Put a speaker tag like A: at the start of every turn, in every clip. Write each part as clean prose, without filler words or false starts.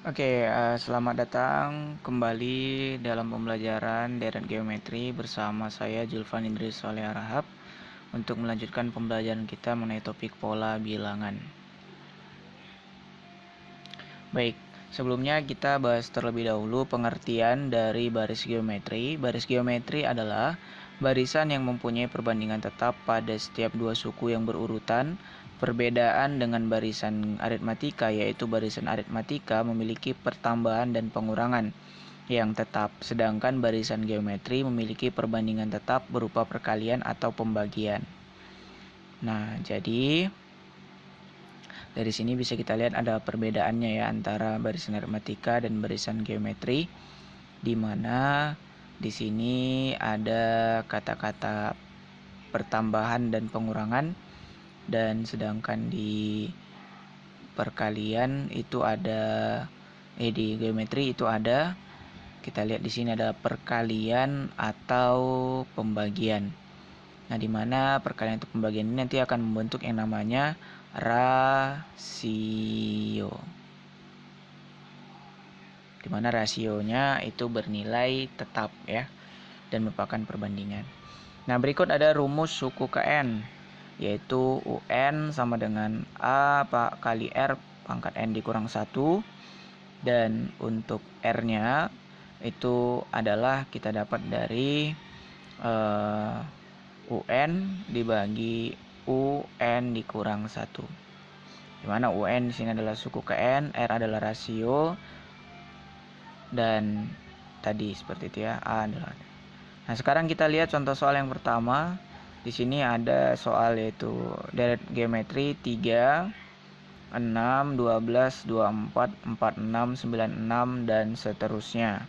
A: Selamat datang kembali dalam pembelajaran deret geometri bersama saya Julfan Indris Soleh Arahap untuk melanjutkan pembelajaran kita mengenai topik pola bilangan. Baik, sebelumnya kita bahas terlebih dahulu pengertian dari baris geometri. Baris geometri adalah barisan yang mempunyai perbandingan tetap pada setiap dua suku yang berurutan. Perbedaan dengan barisan aritmatika, yaitu barisan aritmatika memiliki pertambahan dan pengurangan yang tetap, sedangkan barisan geometri memiliki perbandingan tetap berupa perkalian atau pembagian. Nah, jadi dari sini bisa kita lihat ada perbedaannya ya antara barisan aritmatika dan barisan geometri, di mana di sini ada kata-kata pertambahan dan pengurangan, dan sedangkan di perkalian itu ada di geometri itu ada, kita lihat di sini ada perkalian atau pembagian. Nah, di mana perkalian atau pembagian ini nanti akan membentuk yang namanya rasio, di mana rasionya itu bernilai tetap ya, dan merupakan perbandingan. Nah, berikut ada rumus suku Kn, yaitu UN sama dengan A kali R pangkat N dikurang 1, dan untuk R-nya itu adalah kita dapat dari UN dibagi UN dikurang 1, dimana UN di sini adalah suku Kn, R adalah rasio, dan tadi seperti itu ya, A adalah. Nah, sekarang kita lihat contoh soal yang pertama. Di sini ada soal yaitu deret geometri 3, 6, 12, 24, 46, 96 dan seterusnya.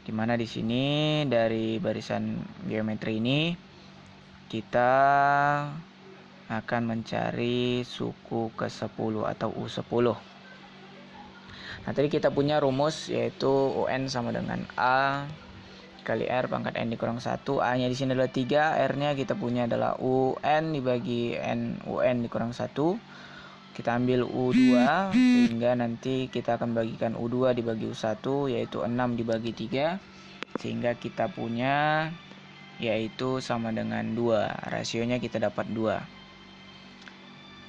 A: Dimana di sini dari barisan geometri ini kita akan mencari suku ke-10 atau U10. Nah, tadi kita punya rumus yaitu UN sama dengan A kali R pangkat N dikurang 1. A nya di sini adalah 3, R nya kita punya adalah UN dibagi N UN dikurang 1. Kita ambil U2, sehingga nanti kita akan bagikan U2 dibagi U1, yaitu 6 dibagi 3, sehingga kita punya yaitu sama dengan 2. Rasionya kita dapat 2.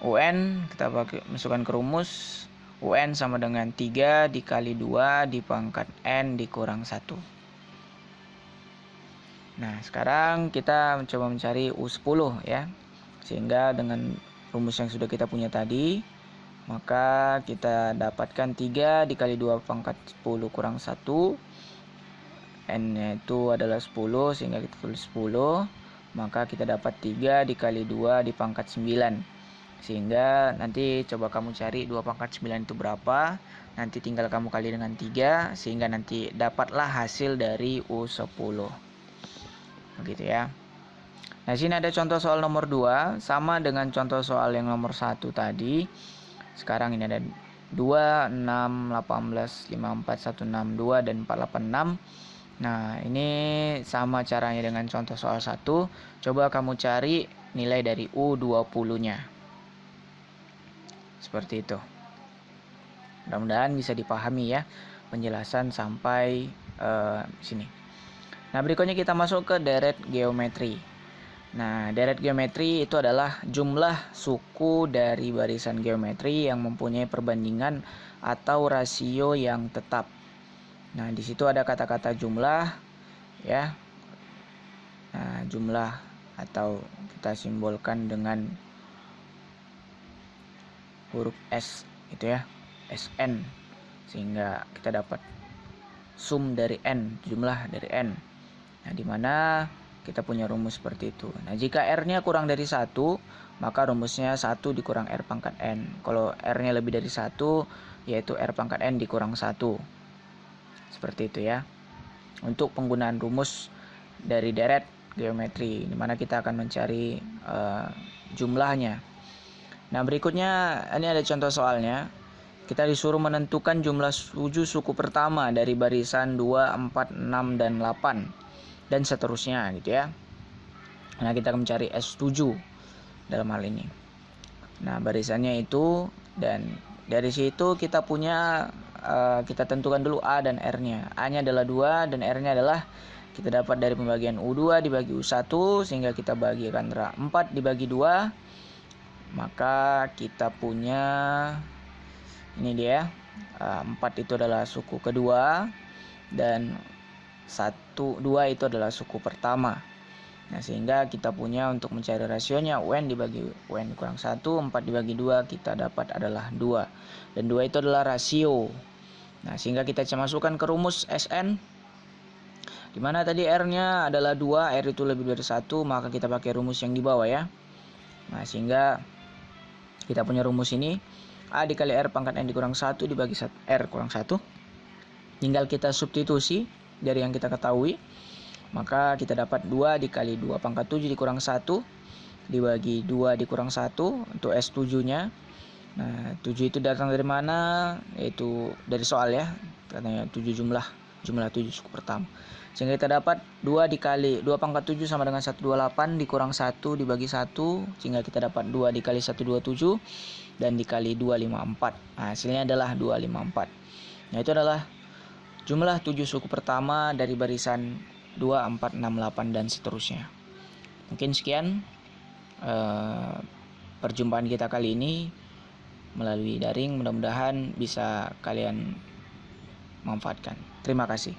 A: UN kita masukkan ke rumus. UN sama dengan 3 dikali 2 di pangkat N dikurang 1. Nah, sekarang kita mencoba mencari U10 ya. Sehingga dengan rumus yang sudah kita punya tadi, maka kita dapatkan 3 dikali 2 pangkat 10 kurang 1. N-nya itu adalah 10, sehingga kita tulis 10. Maka kita dapat 3 dikali 2 di pangkat 9. Sehingga nanti coba kamu cari 2 pangkat 9 itu berapa. Nanti tinggal kamu kali dengan 3, sehingga nanti dapatlah hasil dari U10. Begitu ya. Nah, sini ada contoh soal nomor 2, sama dengan contoh soal yang nomor 1 tadi. Sekarang ini ada 2, 6, 18, 54, 162 dan 486. Nah, ini sama caranya dengan contoh soal 1. Coba kamu cari nilai dari U20-nya. Seperti itu. Mudah-mudahan bisa dipahami ya penjelasan sampai sini. Nah, berikutnya kita masuk ke deret geometri. Nah, deret geometri itu adalah jumlah suku dari barisan geometri yang mempunyai perbandingan atau rasio yang tetap. Nah, di situ ada kata-kata jumlah ya. Nah, jumlah atau kita simbolkan dengan huruf S itu ya, SN, sehingga kita dapat sum dari N, jumlah dari N. Nah, di mana kita punya rumus seperti itu. Nah, jika R-nya kurang dari 1, maka rumusnya 1 dikurang R pangkat N. Kalau R-nya lebih dari 1, yaitu R pangkat N dikurang 1. Seperti itu ya. Untuk penggunaan rumus dari deret geometri, di mana kita akan mencari jumlahnya. Nah, berikutnya ini ada contoh soalnya. Kita disuruh menentukan jumlah 7 suku pertama dari barisan 2, 4, 6, dan 8. Dan seterusnya gitu ya. Nah, kita akan mencari S7 dalam hal ini. Nah, barisannya itu, dan dari situ kita punya kita tentukan dulu A dan R-nya. A-nya adalah 2 dan R-nya adalah kita dapat dari pembagian U2 dibagi U1, sehingga kita bagikan 4 dibagi 2. Maka kita punya ini dia. 4 itu adalah suku kedua dan 2 itu adalah suku pertama. Nah, sehingga kita punya untuk mencari rasionya UN dibagi UN kurang 1, 4 dibagi 2 kita dapat adalah 2. Dan 2 itu adalah rasio. Nah, sehingga kita bisa masukkan ke rumus SN. Dimana tadi R-nya adalah 2, R itu lebih dari 1, maka kita pakai rumus yang di bawah ya. Nah, sehingga kita punya rumus ini. A dikali R pangkat N dikurang 1 dibagi R kurang 1. Tinggal kita substitusi dari yang kita ketahui. Maka kita dapat 2 dikali 2 pangkat 7 dikurang 1 dibagi 2 dikurang 1 untuk S7-nya. Nah, 7 itu datang dari mana? Yaitu dari soal ya. Katanya 7 jumlah 7 suku pertama. Sehingga kita dapat 2 dikali 2 pangkat 7 sama dengan 128 dikurang 1 dibagi 1. Sehingga kita dapat 2 dikali 127 dan dikali 254. Nah, hasilnya adalah 254. Nah, itu adalah jumlah 7 suku pertama dari barisan 2, 4, 6, 8 dan seterusnya. Mungkin sekian perjumpaan kita kali ini melalui daring. Mudah-mudahan bisa kalian manfaatkan. Terima kasih.